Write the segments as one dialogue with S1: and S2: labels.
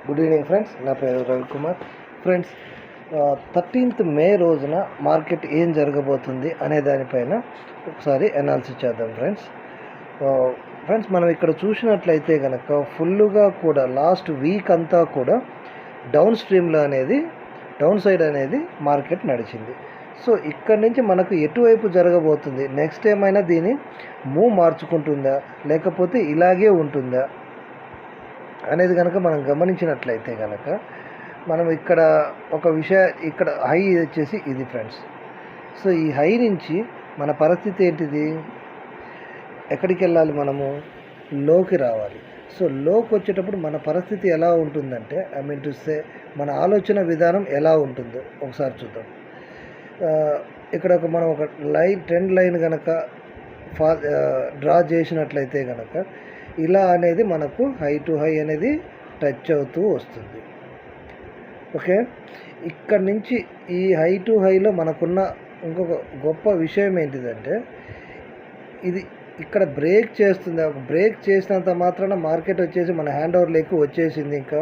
S1: Good evening friends, నా పేరు Ravikumar. Friends, 13th మే రోజున మార్కెట్ ఏం జరగబోతుంది అనే దానిపైన ఒకసారి అనాలిసిస్ చేద్దాం ఫ్రెండ్స్. మనం ఇక్కడ చూసినట్లయితే కనుక ఫుల్గా కూడా లాస్ట్ వీక్ అంతా కూడా డౌన్ సైడ్ అనేది మార్కెట్ నడిచింది. సో ఇక్కడ నుంచి మనకు ఎటువైపు జరగబోతుంది, నెక్స్ట్ ఏమైనా దీన్ని మూవ్ మార్చుకుంటుందా లేకపోతే ఇలాగే ఉంటుందా అనేది కనుక మనం గమనించినట్లయితే కనుక మనం ఇక్కడ ఒక ఇక్కడ హై వచ్చేసి ఇది ఫ్రెండ్స్. సో ఈ హై నుంచి మన పరిస్థితి ఏంటిది, ఎక్కడికి వెళ్ళాలి, మనము లోకి రావాలి. సో లోకి వచ్చేటప్పుడు మన పరిస్థితి ఎలా ఉంటుందంటే, ఐ మీన్ టు సే మన ఆలోచన విధానం ఎలా ఉంటుందో ఒకసారి చూద్దాం. ఇక్కడ మనం ఒక ట్రెండ్ లైన్ కనుక డ్రా చేసినట్లయితే కనుక ఇలా అనేది మనకు హై టు హై అనేది టచ్ అవుతూ వస్తుంది. ఓకే, ఇక్కడ నుంచి ఈ హై టు హైలో మనకున్న ఇంకొక గొప్ప విషయం ఏంటిదంటే, ఇది ఇక్కడ బ్రేక్ చేస్తుంది. బ్రేక్ చేసినంత మాత్రాన మార్కెట్ వచ్చేసి మన హ్యాండ్ ఓవర్ లేకు వచ్చేసింది, ఇంకా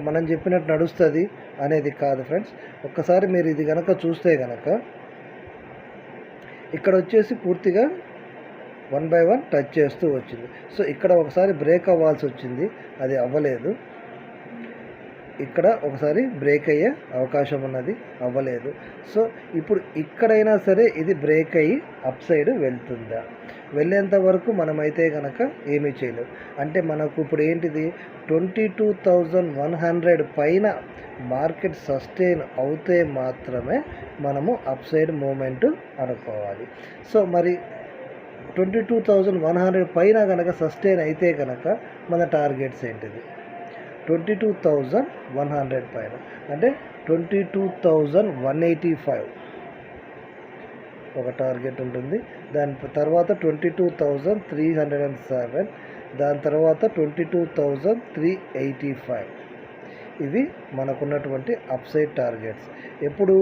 S1: మనం చెప్పినట్టు నడుస్తుంది అనేది కాదు ఫ్రెండ్స్. ఒక్కసారి మీరు ఇది కనుక చూస్తే కనుక ఇక్కడ వచ్చేసి పూర్తిగా 1 by 1 టచ్ చేస్తూ వచ్చింది. సో ఇక్కడ ఒకసారి బ్రేక్ అవ్వాల్సి వచ్చింది, అది అవ్వలేదు. ఇక్కడ ఒకసారి బ్రేక్ అయ్యే అవకాశం ఉన్నది, అవ్వలేదు. సో ఇప్పుడు ఇక్కడైనా సరే ఇది బ్రేక్ అయ్యి అప్ సైడ్ వెళ్తుందా, వెళ్ళేంత వరకు మనమైతే కనుక ఏమీ చేయలేము. అంటే మనకు ఇప్పుడు ఏంటిది 22,100 పైన మార్కెట్ సస్టైన్ అవుతే మాత్రమే మనము అప్ సైడ్ మూమెంట్ అనుకోవాలి. సో మరి 22,100 పైన కనుక సస్టైన్ అయితే కనుక మన టార్గెట్స్ ఏంటిది, 22,100 పైన అంటే 22,185 ఒక టార్గెట్ ఉంటుంది. దాని తర్వాత 22,307, దాని తర్వాత 22,385. ఇవి మనకున్నటువంటి అప్సైడ్ టార్గెట్స్. ఎప్పుడు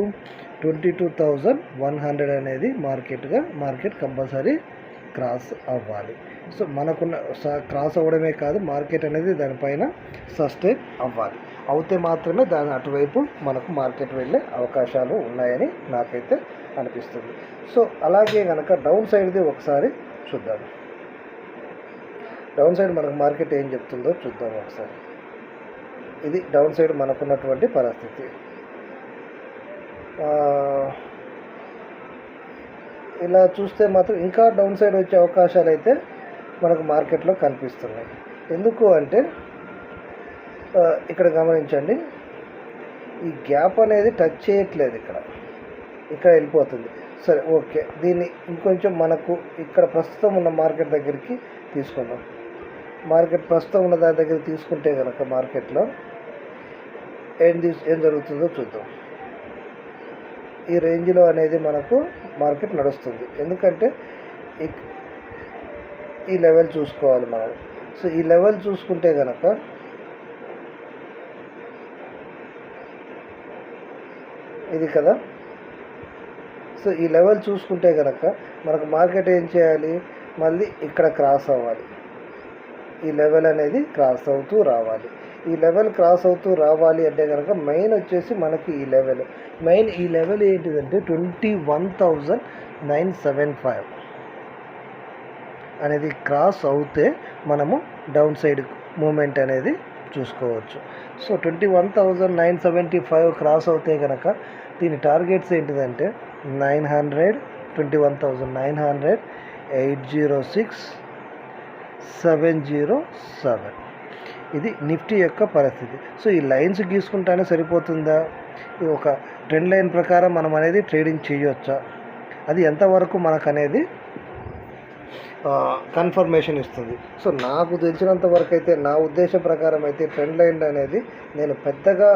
S1: 22,100 అనేది మార్కెట్ కంపల్సరీ క్రాస్ అవ్వాలి. సో మనకున్న క్రాస్ అవ్వడమే కాదు, మార్కెట్ అనేది దానిపైన సస్టైన్ అవ్వాలి. అవుతే మాత్రమే దాని అటువైపు మనకు మార్కెట్ వెళ్ళే అవకాశాలు ఉన్నాయని నాకైతే అనిపిస్తుంది. సో అలాగే కనుక డౌన్ సైడ్ది ఒకసారి చూద్దాం. డౌన్ సైడ్ మనకు మార్కెట్ ఏం చెప్తుందో చూద్దాం ఒకసారి. ఇది డౌన్ సైడ్ మనకున్నటువంటి పరిస్థితి. ఇలా చూస్తే మాత్రం ఇంకా డౌన్ సైడ్ వచ్చే అవకాశాలు అయితే మనకు మార్కెట్లో కనిపిస్తున్నాయి. ఎందుకు అంటే ఇక్కడ గమనించండి, ఈ గ్యాప్ అనేది టచ్ చేయట్లేదు, ఇక్కడ వెళ్ళిపోతుంది. సరే, ఓకే, దీన్ని ఇంకొంచెం మనకు ఇక్కడ ప్రస్తుతం ఉన్న మార్కెట్ దగ్గరికి తీసుకుందాం. మార్కెట్ ప్రస్తుతం ఉన్న దాని దగ్గర తీసుకుంటే కనుక మార్కెట్లో ఏం జరుగుతుందో చూద్దాం. ఈ రేంజ్లో అనేది మనకు మార్కెట్ నడుస్తుంది. ఎందుకంటే ఈ లెవెల్ చూసుకోవాలి మనం. సో ఈ లెవెల్ చూసుకుంటే కనుక ఇది కదా. సో ఈ లెవెల్ చూసుకుంటే కనుక మనకు మార్కెట్ ఏం చేయాలి, మళ్ళీ ఇక్కడ క్రాస్ అవ్వాలి. ఈ లెవెల్ అనేది క్రాస్ అవుతూ రావాలి. ఈ లెవెల్ క్రాస్ అవుతూ రావాలి అంటే కనుక మెయిన్ వచ్చేసి మనకి ఈ లెవెల్ ఏంటిదంటే 21,975 అనేది క్రాస్ అవుతే మనము డౌన్ సైడ్ మూమెంట్ అనేది చూసుకోవచ్చు. సో 21,975 క్రాస్ అవుతే కనుక దీని టార్గెట్స్ ఏంటిదంటే 900, 21,900, 806, 707. ఇది నిఫ్టీ యొక్క పరిస్థితి. సో ఈ లైన్స్ గీసుకుంటానే సరిపోతుందా, ఒక ట్రెండ్ లైన్ ప్రకారం మనం అనేది ట్రేడింగ్ చేయొచ్చా, అది ఎంతవరకు మనకు అనేది కన్ఫర్మేషన్ ఇస్తుంది. సో నాకు తెలిసినంత వరకు అయితే, నా ఉద్దేశం ప్రకారం అయితే ట్రెండ్ లైన్ అనేది నేను పెద్దగా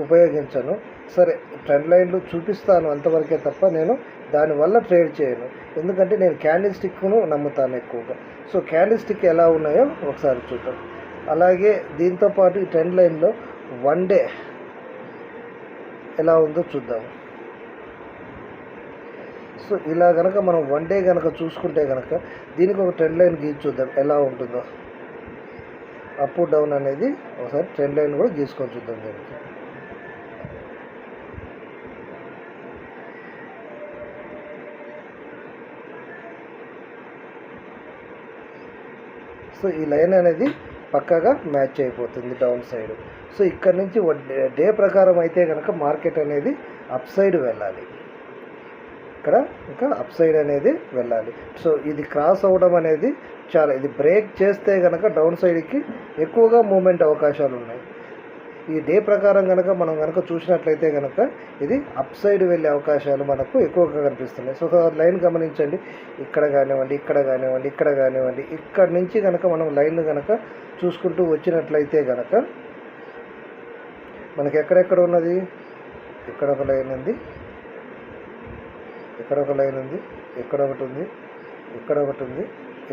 S1: ఉపయోగించను. సరే, ట్రెండ్ లైన్లు చూపిస్తాను అంతవరకే తప్ప నేను దానివల్ల ట్రేడ్ చేయను. ఎందుకంటే నేను క్యాండిల్ స్టిక్ను నమ్ముతాను ఎక్కువగా. సో క్యాండిల్ స్టిక్ ఎలా ఉన్నాయో ఒకసారి చూద్దాం. అలాగే దీంతోపాటు ఈ ట్రెండ్ లైన్లో 1 డే ఎలా ఉందో చూద్దాం. సో ఇలా కనుక మనం 1 డే కనుక చూసుకుంటే కనుక దీనికి ఒక ట్రెండ్ లైన్ గీసి చూద్దాం ఎలా ఉంటుందో. అప్ డౌన్ అనేది ఒకసారి ట్రెండ్ లైన్ కూడా గీసుకొని చూద్దాం దీనికి. సో ఈ లైన్ అనేది పక్కాగా మ్యాచ్ అయిపోతుంది డౌన్ సైడ్. సో ఇక్కడ నుంచి డే ప్రకారం అయితే కనుక మార్కెట్ అనేది అప్ సైడ్ వెళ్ళాలి, ఇక్కడ ఇంకా అప్ సైడ్ అనేది వెళ్ళాలి. సో ఇది క్రాస్ అవ్వడం అనేది చాలా, ఇది బ్రేక్ చేస్తే కనుక డౌన్ సైడ్కి ఎక్కువగా మూమెంట్ అవకాశాలు ఉన్నాయి. ఈ డే ప్రకారం కనుక మనం కనుక చూసినట్లయితే కనుక ఇది అప్ సైడ్ వెళ్ళే అవకాశాలు మనకు ఎక్కువగా కనిపిస్తున్నాయి. సో లైన్ గమనించండి, ఇక్కడ కానివ్వండి, ఇక్కడ కానివ్వండి, ఇక్కడ కానివ్వండి, ఇక్కడ నుంచి కనుక మనం లైన్ కనుక చూసుకుంటూ వచ్చినట్లయితే కనుక మనకి ఎక్కడెక్కడ ఉన్నది, ఇక్కడ ఒక లైన్ ఉంది, ఇక్కడ ఒక లైన్ ఉంది, ఇక్కడ ఒకటి ఉంది, ఇక్కడ ఒకటి ఉంది,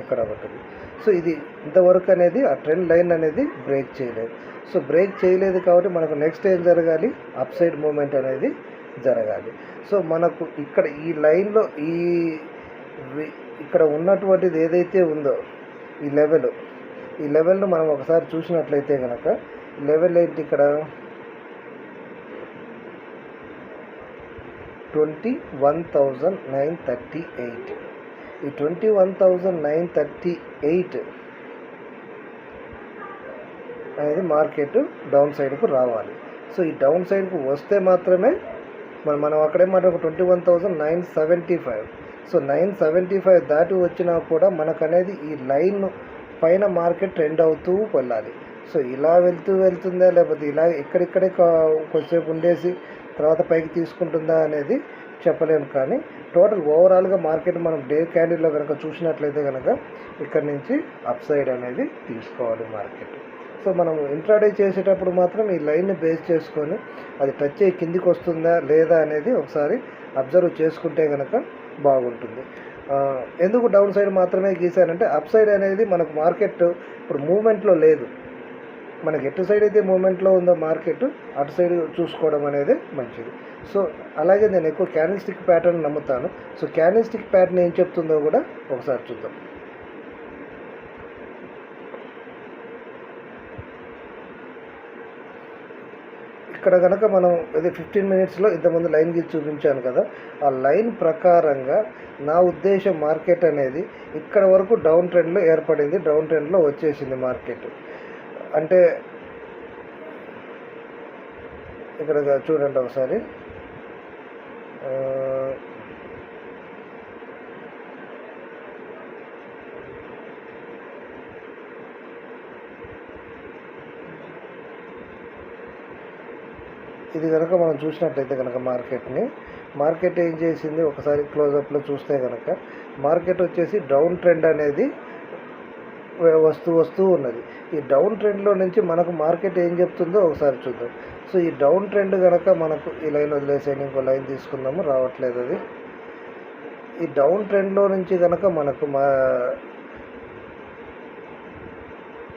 S1: ఇక్కడ ఒకటి ఉంది. సో ఇది ఇంతవరకు అనేది ఆ ట్రెండ్ లైన్ అనేది బ్రేక్ చేయలేదు. సో బ్రేక్ చేయలేదు కాబట్టి మనకు నెక్స్ట్ ఏం జరగాలి, అప్ సైడ్ మూమెంట్ అనేది జరగాలి. సో మనకు ఇక్కడ ఈ లైన్లో ఇక్కడ ఉన్నటువంటిది ఏదైతే ఉందో ఈ లెవెల్ను మనం ఒకసారి చూసినట్లయితే కనుక లెవెల్ ఏంటి, ఇక్కడ 21,938. ఈ 21,938 అనేది మార్కెట్ డౌన్ సైడ్కు రావాలి. సో ఈ డౌన్ సైడ్కు వస్తే మాత్రమే మనం అక్కడే మాట 21,975. సో 975 దాటి వచ్చినా కూడా మనకు అనేది ఈ లైన్ పైన మార్కెట్ ట్రెండ్ అవుతూ వెళ్ళాలి. సో ఇలా వెళ్తుందా లేకపోతే ఇలా ఇక్కడిక్కడే కొంచెంసేపు ఉండేసి తర్వాత పైకి తీసుకుంటుందా అనేది చెప్పలేము. కానీ టోటల్ ఓవరాల్గా మార్కెట్ మనం డే క్యాండిల్లో కనుక చూసినట్లయితే కనుక ఇక్కడ నుంచి అప్ సైడ్ అనేది తీసుకోవాలి మార్కెట్. సో మనం ఇంట్రాడే చేసేటప్పుడు మాత్రం ఈ లైన్ని బేస్ చేసుకొని అది టచ్ అయ్యి కిందికి వస్తుందా లేదా అనేది ఒకసారి అబ్జర్వ్ చేసుకుంటే కనుక బాగుంటుంది. ఎందుకు డౌన్ సైడ్ మాత్రమే గీసానంటే అప్ సైడ్ అనేది మనకు మార్కెట్ ఇప్పుడు మూమెంట్లో లేదు. మనకి ఎటు సైడ్ అయితే మూమెంట్లో ఉందో మార్కెట్ అటు సైడ్ చూసుకోవడం అనేది మంచిది. సో అలాగే నేను ఎక్కువ క్యాండిల్స్టిక్ ప్యాటర్న్ నమ్ముతాను. సో క్యాండిల్స్టిక్ ప్యాటర్న్ ఏం చెప్తుందో కూడా ఒకసారి చూద్దాం. ఇక్కడ కనుక మనం ఇది 15 minutesలో ఇంతకుముందు లైన్ గీసి చూపించాను కదా, ఆ లైన్ ప్రకారంగా నా ఉద్దేశం మార్కెట్ అనేది ఇక్కడ వరకు డౌన్ ట్రెండ్లో ఏర్పడింది, డౌన్ ట్రెండ్లో వచ్చేసింది మార్కెట్. అంటే ఇక్కడ చూడండి ఒకసారి, ఇది కనుక మనం చూసినట్లయితే కనుక మార్కెట్ ఏం చేసింది ఒకసారి క్లోజప్లో చూస్తే కనుక మార్కెట్ వచ్చేసి డౌన్ ట్రెండ్ అనేది వస్తూ ఉన్నది. ఈ డౌన్ ట్రెండ్లో నుంచి మనకు మార్కెట్ ఏం చెప్తుందో ఒకసారి చూద్దాం. సో ఈ డౌన్ ట్రెండ్ కనుక మనకు ఈ లైన్ వదిలేసేయండి, ఇంకో లైన్ తీసుకుందాము, రావట్లేదు అది. ఈ డౌన్ ట్రెండ్లో నుంచి కనుక మనకు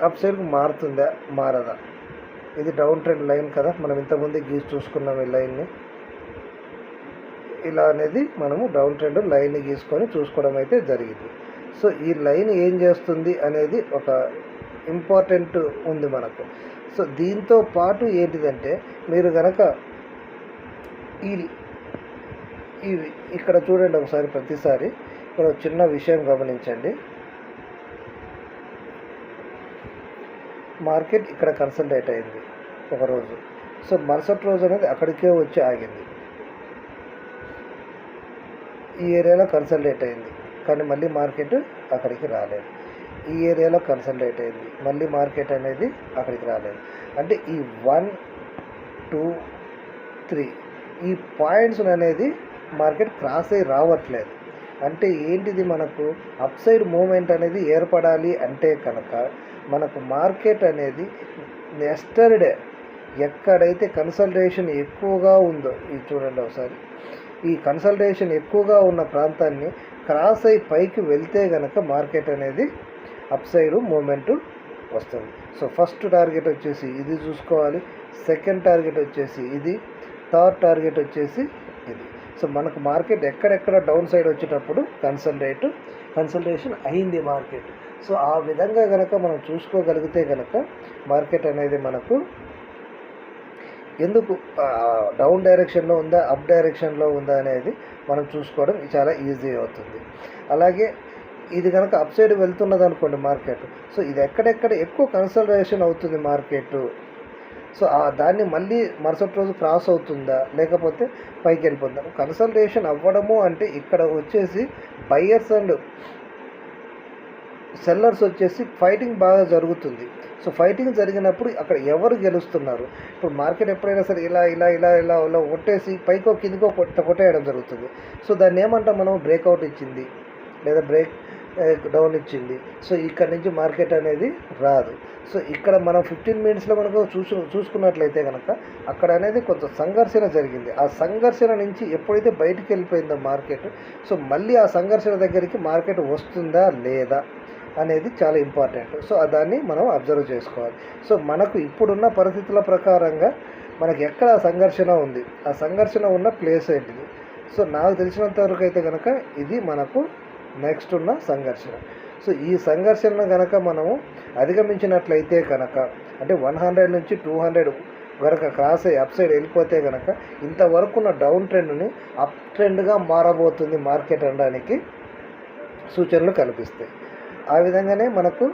S1: అప్ సైడ్కి మారుతుందా మారదా, ఇది డౌన్ ట్రెండ్ లైన్ కదా, మనం ఇంతకుముందు గీసి చూసుకున్నాం ఈ లైన్ని. ఇలా అనేది మనము డౌన్ ట్రెండ్ లైన్ని గీసుకొని చూసుకోవడం అయితే జరిగింది. సో ఈ లైన్ ఏం చేస్తుంది అనేది ఒక ఇంపార్టెంట్ ఉంది మనకు. సో దీంతో పాటు ఏంటిదంటే మీరు కనుక ఇక్కడ చూడండి ఒకసారి, ప్రతిసారి ఇక్కడ చిన్న విషయం గమనించండి. మార్కెట్ ఇక్కడ కన్సల్టేట్ అయింది ఒకరోజు, సో మరుసటి రోజు అనేది అక్కడికే వచ్చి ఆగింది. ఈ ఏరియాలో కన్సల్టేట్ అయింది కానీ మళ్ళీ మార్కెట్ అక్కడికి రాలేదు. ఈ ఏరియాలో కన్సల్టేట్ అయింది, మళ్ళీ మార్కెట్ అనేది అక్కడికి రాలేదు. అంటే ఈ 1, 2, 3 ఈ పాయింట్స్ అనేది మార్కెట్ క్రాస్ అయ్యి రావట్లేదు. అంటే ఏంటిది, మనకు అప్ సైడ్ మూమెంట్ అనేది ఏర్పడాలి అంటే కనుక మనకు మార్కెట్ అనేది ఎస్టర్డే ఎక్కడైతే కన్సల్టేషన్ ఎక్కువగా ఉందో, ఇది చూడండి ఒకసారి, ఈ కన్సల్టేషన్ ఎక్కువగా ఉన్న ప్రాంతాన్ని క్రాస్ అయ్యి పైకి వెళ్తే కనుక మార్కెట్ అనేది అప్ సైడ్ మూమెంట్ వస్తుంది. సో ఫస్ట్ టార్గెట్ వచ్చేసి ఇది చూసుకోవాలి, సెకండ్ టార్గెట్ వచ్చేసి ఇది, థర్డ్ టార్గెట్ వచ్చేసి ఇది. సో మనకు మార్కెట్ ఎక్కడెక్కడ డౌన్ సైడ్ వచ్చేటప్పుడు కన్సల్టేషన్ అయింది మార్కెట్. సో ఆ విధంగా కనుక మనం చూసుకోగలిగితే కనుక మార్కెట్ అనేది మనకు ఎందుకు డౌన్ డైరెక్షన్లో ఉందా అప్ డైరెక్షన్లో ఉందా అనేది మనం చూసుకోవడం చాలా ఈజీ అవుతుంది. అలాగే ఇది కనుక అప్ సైడ్ వెళ్తున్నది అనుకోండి మార్కెట్, సో ఇది ఎక్కడెక్కడ ఎక్కువ కన్సల్టేషన్ అవుతుంది మార్కెట్, సో దాన్ని మళ్ళీ మరుసటి రోజు క్రాస్ అవుతుందా లేకపోతే పైకి వెళ్ళిపోతుందా. కన్సల్టేషన్ అవ్వడము అంటే ఇక్కడ వచ్చేసి బయ్యర్స్ అండ్ సెల్లర్స్ వచ్చేసి ఫైటింగ్ బాగా జరుగుతుంది. సో ఫైటింగ్ జరిగినప్పుడు అక్కడ ఎవరు గెలుస్తున్నారు, ఇప్పుడు మార్కెట్ ఎప్పుడైనా సరే ఇలా ఇలా ఇలా ఇలా ఇలా కొట్టేసి పైకో కిందికో కొట్టేయడం జరుగుతుంది. సో దాన్ని ఏమంటాం మనం, బ్రేక్అవుట్ ఇచ్చింది లేదా బ్రేక్ డౌన్ ఇచ్చింది. సో ఇక్కడ నుంచి మార్కెట్ అనేది రాదు. సో ఇక్కడ మనం 15 మినిట్స్లో మనకు చూసుకున్నట్లయితే కనుక అక్కడ అనేది కొంత సంఘర్షణ జరిగింది. ఆ సంఘర్షణ నుంచి ఎప్పుడైతే బయటికి వెళ్ళిపోయిందో మార్కెట్, సో మళ్ళీ ఆ సంఘర్షణ దగ్గరికి మార్కెట్ వస్తుందా లేదా అనేది చాలా ఇంపార్టెంట్. సో దాన్ని మనం అబ్జర్వ్ చేసుకోవాలి. సో మనకు ఇప్పుడున్న పరిస్థితుల ప్రకారంగా మనకి ఎక్కడ సంఘర్షణ ఉంది, ఆ సంఘర్షణ ఉన్న ప్లేస్ ఏంటిది. సో నాకు తెలిసినంత వరకు అయితే కనుక ఇది మనకు నెక్స్ట్ ఉన్న సంఘర్షణ. సో ఈ సంఘర్షణను కనుక మనము అధిగమించినట్లయితే కనుక అంటే 100 నుంచి 200 కనుక క్రాస్ అయ్యి అప్ సైడ్ వెళ్ళిపోతే కనుక ఇంతవరకు ఉన్న డౌన్ ట్రెండ్ని అప్ ట్రెండ్గా మారబోతుంది మార్కెట్ అనడానికి సూచనలు కనిపిస్తాయి. ఆ విధంగానే మనకు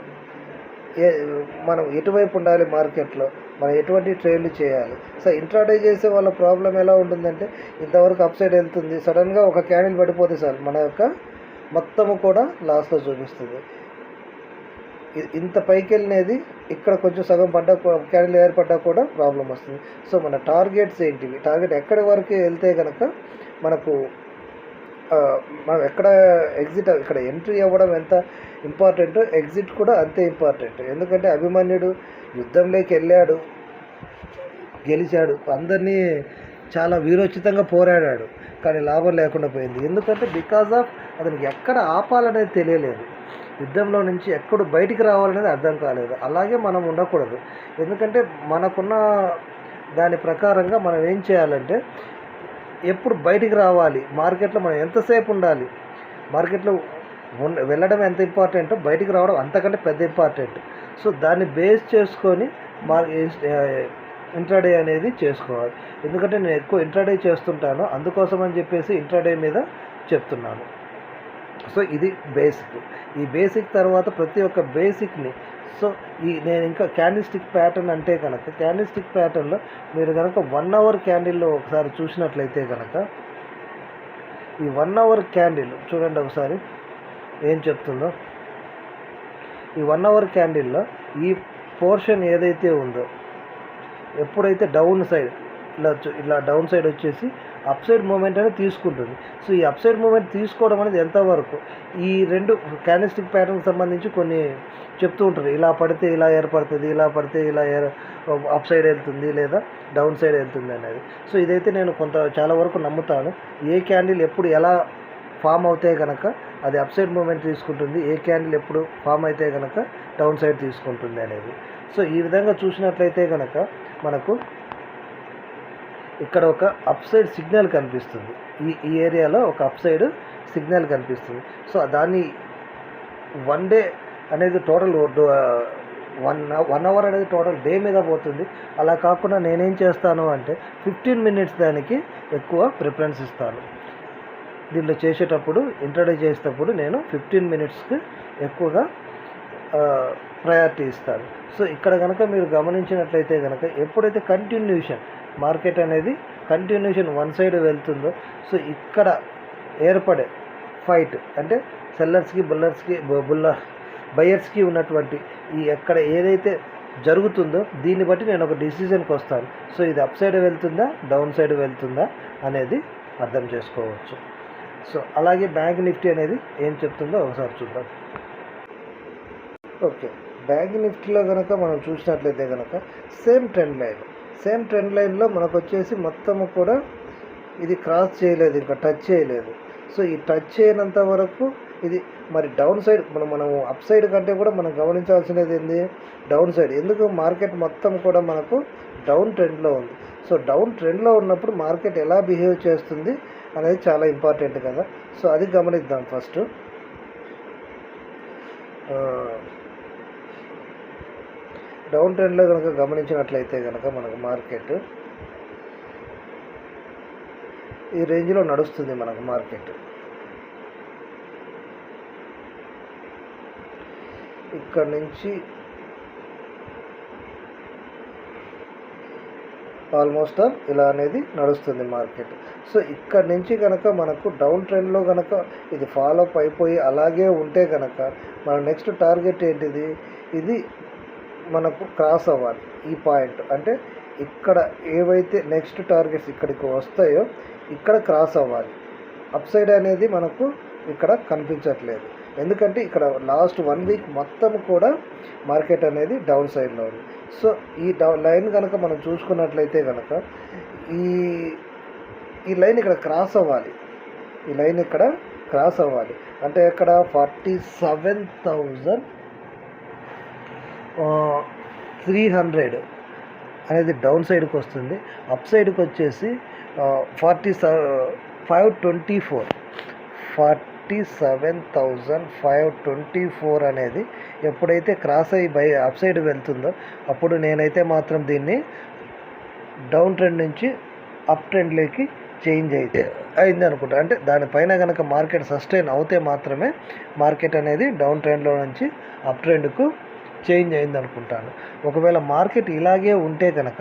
S1: మనం ఎటువైపు ఉండాలి మార్కెట్లో, మనం ఎటువంటి ట్రేడ్లు చేయాలి. సో ఇంట్రాడే చేసే వాళ్ళ ప్రాబ్లం ఎలా ఉంటుందంటే ఇంతవరకు అప్ సైడ్ వెళ్తుంది, సడన్గా ఒక క్యాండిల్ పడిపోతే సార్ మన యొక్క మొత్తము కూడా లాస్లో చూపిస్తుంది. ఇంత పైకి వెళ్ళినది ఇక్కడ కొంచెం సగం పడ్డా క్యాండిల్ ఏర్పడ్డా కూడా ప్రాబ్లం వస్తుంది. సో మన టార్గెట్స్ ఏంటివి, టార్గెట్ ఎక్కడి వరకు వెళ్తే కనుక మనకు మనం ఎక్కడ ఎగ్జిట్, ఇక్కడ ఎంట్రీ అవ్వడం ఎంత ఇంపార్టెంట్, ఎగ్జిట్ కూడా అంతే ఇంపార్టెంట్. ఎందుకంటే అభిమన్యుడు యుద్ధంలోకి వెళ్ళాడు, గెలిచాడు, అందరినీ చాలా వీరోచితంగా పోరాడాడు, కానీ లాభం లేకుండా పోయింది. ఎందుకంటే బికాజ్ ఆఫ్ అతనికి ఎక్కడ ఆపాలనేది తెలియలేదు, యుద్ధంలో నుంచి ఎక్కడ బయటికి రావాలనేది అర్థం కాలేదు. అలాగే మనం ఉండకూడదు. ఎందుకంటే మనకున్న దాని ప్రకారంగా మనం ఏం చేయాలంటే ఎప్పుడు బయటికి రావాలి, మార్కెట్లో మనం ఎంతసేపు ఉండాలి, మార్కెట్లో వెళ్ళడం ఎంత ఇంపార్టెంటో బయటికి రావడం అంతకంటే పెద్ద ఇంపార్టెంట్. సో దాన్ని బేస్ చేసుకొని ఇంట్రాడే అనేది చేసుకోవాలి. ఎందుకంటే నేను ఎక్కువ ఇంట్రాడే చేస్తుంటాను, అందుకోసం అని చెప్పేసి ఇంట్రాడే మీద చెప్తున్నాను. సో ఇది బేసిక్. ఈ బేసిక్ తర్వాత ప్రతి ఒక్క బేసిక్ని, సో నేను ఇంకా క్యాండిల్స్టిక్ ప్యాటర్న్ అంటే కనుక క్యాండిల్స్టిక్ ప్యాటర్న్లో మీరు కనుక 1 అవర్ క్యాండిల్లో ఒకసారి చూసినట్లయితే కనుక ఈ 1 అవర్ క్యాండిల్ చూడండి ఒకసారి ఏం చెప్తుందో. ఈ 1 అవర్ క్యాండిల్లో ఈ పోర్షన్ ఏదైతే ఉందో ఎప్పుడైతే డౌన్ సైడ్ ఇలా డౌన్ సైడ్ వచ్చేసి అప్ సైడ్ మూమెంట్ అనేది తీసుకుంటుంది. సో ఈ అప్ సైడ్ మూమెంట్ తీసుకోవడం అనేది ఎంతవరకు, ఈ రెండు క్యాండిల్స్టిక్ ప్యాటర్న్కి సంబంధించి కొన్ని చెప్తూ ఉంటారు, ఇలా పడితే ఇలా ఏర్పడుతుంది, ఇలా పడితే ఇలా అప్ సైడ్ వెళ్తుంది లేదా డౌన్ సైడ్ వెళ్తుంది అనేది. సో ఇదైతే నేను చాలా వరకు నమ్ముతాను. ఏ క్యాండిల్ ఎప్పుడు ఎలా ఫామ్ అవుతే కనుక అది అప్ సైడ్ మూమెంట్ తీసుకుంటుంది, ఏ క్యాండిల్ ఎప్పుడు ఫామ్ అయితే కనుక డౌన్ సైడ్ తీసుకుంటుంది అనేది. సో ఈ విధంగా చూసినట్లయితే కనుక మనకు ఇక్కడ ఒక అప్ సైడ్ సిగ్నల్ కనిపిస్తుంది, ఈ ఏరియాలో ఒక అప్ సైడ్ సిగ్నల్ కనిపిస్తుంది. సో దాన్ని 1 డే అనేది టోటల్ 1 అవర్ అనేది టోటల్ డే మీద పోతుంది. అలా కాకుండా నేనేం చేస్తాను అంటే 15 మినిట్స్ దానికి ఎక్కువ ప్రిఫరెన్స్ ఇస్తాను. దీంట్లో చేసేటప్పుడు ఇంట్రడ్యూస్ చేసేటప్పుడు నేను 15 మినిట్స్కి ఎక్కువగా ప్రయారిటీ ఇస్తాను. సో ఇక్కడ కనుక మీరు గమనించినట్లయితే కనుక ఎప్పుడైతే కంటిన్యూషన్ మార్కెట్ అనేది కంటిన్యూషన్ 1 సైడ్ వెళ్తుందో, సో ఇక్కడ ఏర్పడే ఫైట్ అంటే సెల్లర్స్కి బయ్యర్స్కి ఉన్నటువంటి ఈ ఎక్కడ ఏదైతే జరుగుతుందో దీన్ని బట్టి నేను ఒక డిసిజన్కి వస్తాను. సో ఇది అప్ సైడ్ వెళ్తుందా డౌన్ సైడ్ వెళ్తుందా అనేది అర్థం చేసుకోవచ్చు. సో అలాగే బ్యాంక్ నిఫ్టీ అనేది ఏం చెప్తుందో ఒకసారి చూద్దాం. ఓకే, బ్యాంక్ నిఫ్టీలో కనుక మనం చూసినట్లయితే కనుక సేమ్ ట్రెండ్ లైన్లో మనకు వచ్చేసి మొత్తము కూడా ఇది క్రాస్ చేయలేదు, ఇంకా టచ్ చేయలేదు. సో ఈ టచ్ చేయనంత వరకు ఇది మరి డౌన్ సైడ్ మనము అప్ సైడ్ కంటే కూడా మనం గమనించాల్సినది ఏంది, డౌన్ సైడ్. ఎందుకు మార్కెట్ మొత్తం కూడా మనకు డౌన్ ట్రెండ్లో ఉంది. సో డౌన్ ట్రెండ్లో ఉన్నప్పుడు మార్కెట్ ఎలా బిహేవ్ చేస్తుంది అనేది చాలా ఇంపార్టెంట్ కదా. సో అది గమనిద్దాం ఫస్ట్. డౌన్ ట్రెండ్లో కనుక గమనించినట్లయితే కనుక మనకు మార్కెట్ ఈ రేంజ్లో నడుస్తుంది. మనకు మార్కెట్ ఇక్కడ నుంచి ఆల్మోస్ట్ ఆల్ ఇలా అనేది నడుస్తుంది మార్కెట్. సో ఇక్కడ నుంచి కనుక మనకు డౌన్ ట్రెండ్లో కనుక ఇది ఫాలో అప్ అయిపోయి అలాగే ఉంటే కనుక మన నెక్స్ట్ టార్గెట్ ఏంటిది, ఇది మనకు క్రాస్ అవ్వాలి. ఈ పాయింట్ అంటే ఇక్కడ ఏవైతే నెక్స్ట్ టార్గెట్స్ ఇక్కడికి వస్తాయో ఇక్కడ క్రాస్ అవ్వాలి. అప్ సైడ్ అనేది మనకు ఇక్కడ కనిపించట్లేదు, ఎందుకంటే ఇక్కడ లాస్ట్ 1 వీక్ మొత్తం కూడా మార్కెట్ అనేది డౌన్ సైడ్లో ఉంది. సో ఈ లైన్ కనుక మనం చూసుకున్నట్లయితే కనుక ఈ లైన్ ఇక్కడ క్రాస్ అవ్వాలి. ఈ లైన్ ఇక్కడ క్రాస్ అవ్వాలి అంటే ఇక్కడ 47,300 అనేది డౌన్ సైడ్కి వస్తుంది. అప్ సైడ్కి వచ్చేసి 47,524 అనేది ఎప్పుడైతే క్రాస్ అయ్యి అప్ సైడ్ వెళ్తుందో అప్పుడు నేనైతే మాత్రం దీన్ని డౌన్ ట్రెండ్ నుంచి అప్ ట్రెండ్లోకి చేంజ్ అయింది అనుకుంటా. అంటే దానిపైన కనుక మార్కెట్ సస్టైన్ అవుతే మాత్రమే మార్కెట్ అనేది డౌన్ ట్రెండ్లో నుంచి అప్ ట్రెండ్కు చేంజ్ అయింది అనుకుంటాను. ఒకవేళ మార్కెట్ ఇలాగే ఉంటే కనుక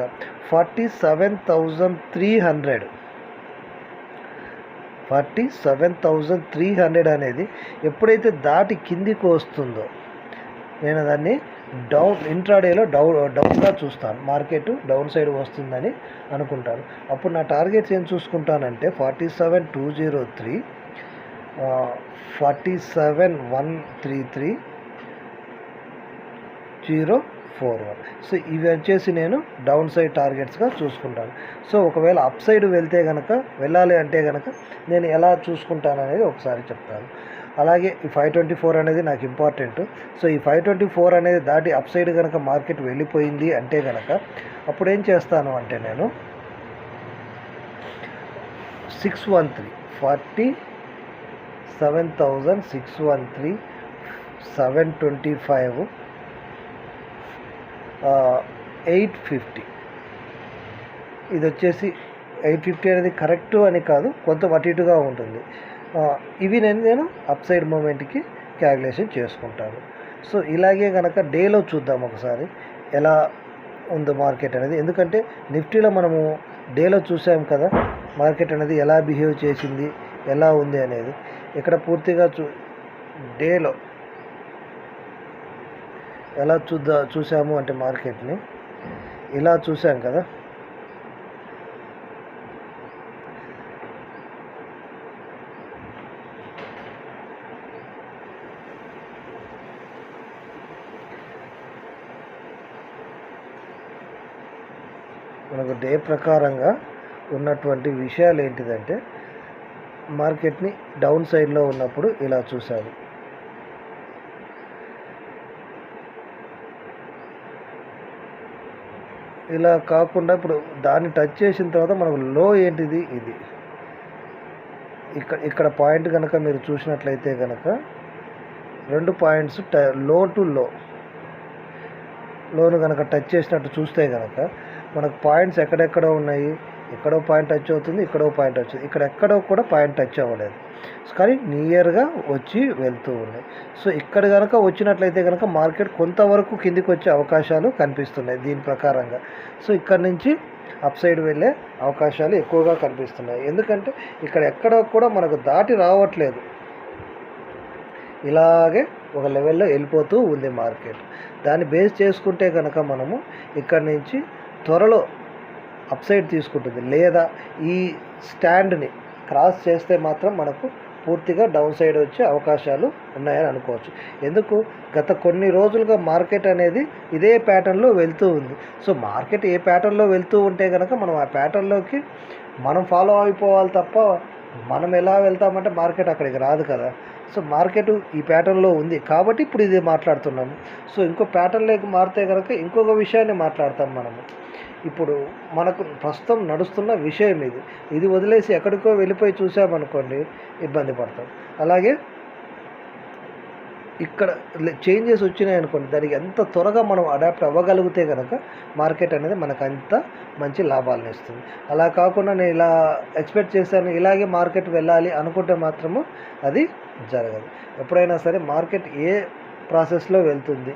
S1: 47,300 అనేది ఎప్పుడైతే దాటి కిందికి వస్తుందో నేను దాన్ని ఇంట్రాడేలో డౌన్గా చూస్తాను. మార్కెట్ డౌన్ సైడ్ వస్తుందని అనుకుంటాను. అప్పుడు నా టార్గెట్స్ ఏం చూసుకుంటానంటే 47,203, 47,133, 041. సో ఇవి వచ్చేసి నేను డౌన్ సైడ్ టార్గెట్స్గా చూసుకుంటాను. సో ఒకవేళ అప్ సైడ్ వెళ్ళాలి అంటే కనుక నేను ఎలా చూసుకుంటాను అనేది ఒకసారి చెప్తాను. అలాగే ఈ 524 అనేది నాకు ఇంపార్టెంట్. సో ఈ 524 అనేది దాటి అప్ సైడ్ కనుక మార్కెట్ వెళ్ళిపోయింది అంటే కనుక అప్పుడు ఏం చేస్తాను అంటే నేను 613, 47,613, 725, 850. ఇది వచ్చేసి 850 అనేది కరెక్టు అని కాదు, కొంత అటు ఇటుగా ఉంటుంది. ఇవి నేను అప్ సైడ్ మూమెంట్కి క్యాలిక్యులేషన్ చేసుకుంటాను. సో ఇలాగే కనుక డేలో చూద్దాం ఒకసారి ఎలా ఉందో మార్కెట్ అనేది. ఎందుకంటే నిఫ్టీలో మనము డేలో చూసాం కదా మార్కెట్ అనేది ఎలా బిహేవ్ చేసింది, ఎలా ఉంది అనేది. ఇక్కడ పూర్తిగా డేలో ఎలా చూసాము అంటే మార్కెట్ని ఇలా చూసాం కదా. మనకు డే ప్రకారంగా ఉన్నటువంటి విషయాలు ఏంటిదంటే మార్కెట్ని డౌన్ సైడ్లో ఉన్నప్పుడు ఇలా చూసాము. ఇలా కాకుండా ఇప్పుడు దాన్ని టచ్ చేసిన తర్వాత మనకు లో ఏంటిది, ఇది ఇక్కడ పాయింట్ కనుక మీరు చూసినట్లయితే కనుక 2 పాయింట్స్ లో టు లోను కనుక టచ్ చేసినట్టు చూస్తే కనుక మనకు పాయింట్స్ ఎక్కడెక్కడో ఉన్నాయి. ఎక్కడో పాయింట్ టచ్ అవుతుంది, ఇక్కడో పాయింట్ వచ్చింది, ఇక్కడ ఎక్కడో కూడా పాయింట్ టచ్ అవ్వలేదు, కానీ నియర్గా వచ్చి వెళ్తూ ఉన్నాయి. సో ఇక్కడ కనుక వచ్చినట్లయితే కనుక మార్కెట్ కొంతవరకు కిందికి వచ్చే అవకాశాలు కనిపిస్తున్నాయి దీని ప్రకారంగా. సో ఇక్కడ నుంచి అప్ సైడ్ వెళ్ళే అవకాశాలు ఎక్కువగా కనిపిస్తున్నాయి. ఎందుకంటే ఇక్కడ ఎక్కడో కూడా మనకు దాటి రావట్లేదు, ఇలాగే ఒక లెవెల్లో వెళ్ళిపోతూ ఉంది మార్కెట్. దాన్ని బేస్ చేసుకుంటే కనుక మనము ఇక్కడ నుంచి త్వరలో అప్ సైడ్ తీసుకుంటుంది, లేదా ఈ స్టాండ్ని క్రాస్ చేస్తే మాత్రం మనకు పూర్తిగా డౌన్ సైడ్ వచ్చే అవకాశాలు ఉన్నాయని అనుకోవచ్చు. ఎందుకు గత కొన్ని రోజులుగా మార్కెట్ అనేది ఇదే ప్యాటర్న్లో వెళ్తూ ఉంది. సో మార్కెట్ ఏ ప్యాటర్న్లో వెళ్తూ ఉంటే కనుక మనం ఆ ప్యాటర్న్లోకి మనం ఫాలో అయిపోవాలి తప్ప మనం ఎలా వెళ్తామంటే మార్కెట్ అక్కడికి రాదు కదా. సో మార్కెట్ ఈ ప్యాటర్న్లో ఉంది కాబట్టి ఇప్పుడు ఇది మాట్లాడుతున్నాము. సో ఇంకో ప్యాటర్న్లోకి మారితే కనుక ఇంకొక విషయాన్ని మాట్లాడతాం మనము. ఇప్పుడు మనకు ప్రస్తుతం నడుస్తున్న విషయం ఇది వదిలేసి ఎక్కడికో వెళ్ళిపోయి చూసామనుకోండి ఇబ్బంది పడతాం. అలాగే ఇక్కడ చేంజెస్ వచ్చినాయి అనుకోండి, దానికి ఎంత త్వరగా మనం అడాప్ట్ అవ్వగలిగితే కనుక మార్కెట్ అనేది మనకు అంత మంచి లాభాలను ఇస్తుంది. అలా కాకుండా నేను ఇలా ఎక్స్పెక్ట్ చేశాను, ఇలాగే మార్కెట్ వెళ్ళాలి అనుకుంటే మాత్రము అది జరగదు. ఎప్పుడైనా సరే మార్కెట్ ఏ ప్రాసెస్లో వెళ్తుంది,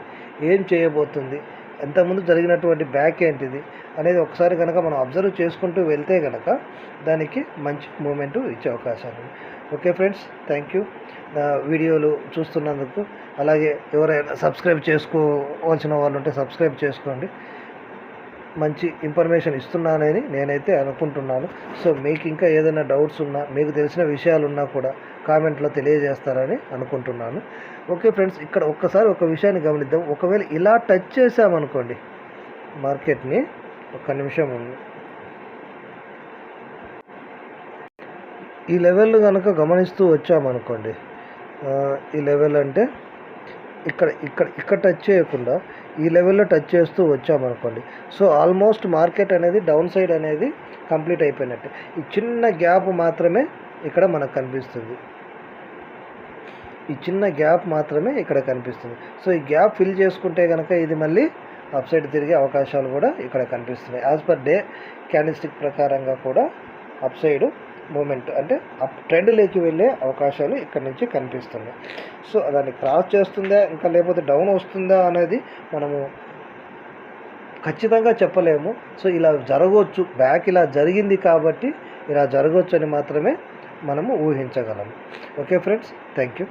S1: ఏం చేయబోతుంది, ఎంతకుముందు జరిగినటువంటి బ్యాక్ ఏంటిది అనేది ఒకసారి కనుక మనం అబ్జర్వ్ చేసుకుంటూ వెళ్తే కనుక దానికి మంచి మూమెంట్ ఇచ్చే అవకాశాలు ఉంది. ఓకే ఫ్రెండ్స్, థ్యాంక్ యూ నా వీడియోలు చూస్తున్నందుకు. అలాగే ఎవరైనా సబ్స్క్రైబ్ చేసుకోవాల్సిన వాళ్ళు ఉంటే సబ్స్క్రైబ్ చేసుకోండి. మంచి ఇన్ఫర్మేషన్ ఇస్తున్నానని నేనైతే అనుకుంటున్నాను. సో మీకు ఇంకా ఏదైనా డౌట్స్ ఉన్నా, మీకు తెలిసిన విషయాలు ఉన్నా కూడా కామెంట్లో తెలియజేస్తారని అనుకుంటున్నాను. ఓకే ఫ్రెండ్స్, ఇక్కడ ఒక్కసారి ఒక విషయాన్ని గమనిద్దాం. ఒకవేళ ఇలా టచ్ చేసామనుకోండి మార్కెట్ని, ఒక్క నిమిషం ఉంది, ఈ లెవెల్ కనుక గమనిస్తూ వచ్చామనుకోండి, ఈ లెవెల్ అంటే ఇక్కడ ఇక్కడ ఇక్కడ టచ్ చేయకుండా ఈ లెవెల్లో టచ్ చేస్తూ వచ్చామనుకోండి, సో ఆల్మోస్ట్ మార్కెట్ అనేది డౌన్ సైడ్ అనేది కంప్లీట్ అయిపోయినట్టే. ఈ చిన్న గ్యాప్ మాత్రమే ఇక్కడ మనకు కనిపిస్తుంది, ఈ చిన్న గ్యాప్ మాత్రమే ఇక్కడ కనిపిస్తుంది. సో ఈ గ్యాప్ ఫిల్ చేసుకుంటే కనుక ఇది మళ్ళీ అప్ సైడ్ తిరిగే అవకాశాలు కూడా ఇక్కడ కనిపిస్తున్నాయి. యాజ్ పర్ డే క్యాండిల్స్టిక్ ప్రకారంగా కూడా అప్ సైడ్ మూమెంట్ అంటే అప్ ట్రెండ్లోకి వెళ్ళే అవకాశాలు ఇక్కడ నుంచి కనిపిస్తున్నాయి. సో దాన్ని క్రాస్ చేస్తుందా ఇంకా లేకపోతే డౌన్ వస్తుందా అనేది మనము ఖచ్చితంగా చెప్పలేము. సో ఇలా జరగవచ్చు, బ్యాక్ ఇలా జరిగింది కాబట్టి ఇలా జరగవచ్చు అని మాత్రమే మనము ఊహించగలము. Okay friends, thank you.